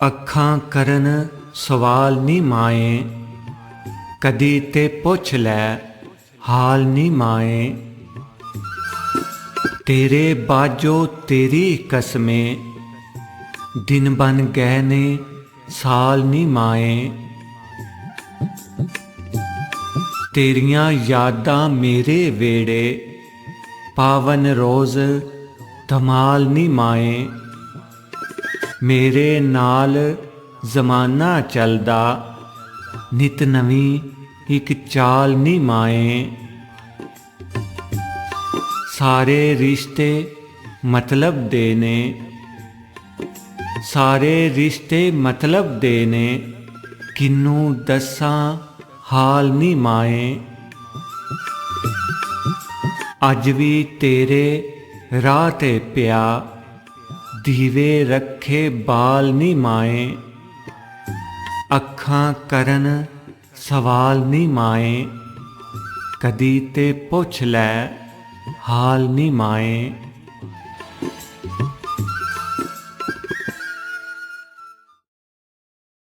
ਅੱਖਾਂ ਕਰਨ ਸਵਾਲ ਨੀ ਮਾਏ, ਕਦੀ ਤੇ ਪੁੱਛ ਲੈ ਹਾਲ ਨੀ ਮਾਏ। तेरे बाजो तेरी कसमे, दिन बन गए ने साल नी माए। तेरियां यादां मेरे वेड़े, पावन रोज़ धमाल नी माए। मेरे नाल जमाना चलदा, नित नवी एक चाल नी माए। सारे रिश्ते मतलब दे ने, सारे रिश्ते मतलब दे ने, किन्नू दसां हाल नी माए। अज भी तेरे राह ते पिया, दीवे रखे बाल नी माए। अखां करन सवाल नी माए, कदी ते पुछ लै हाल नी माए।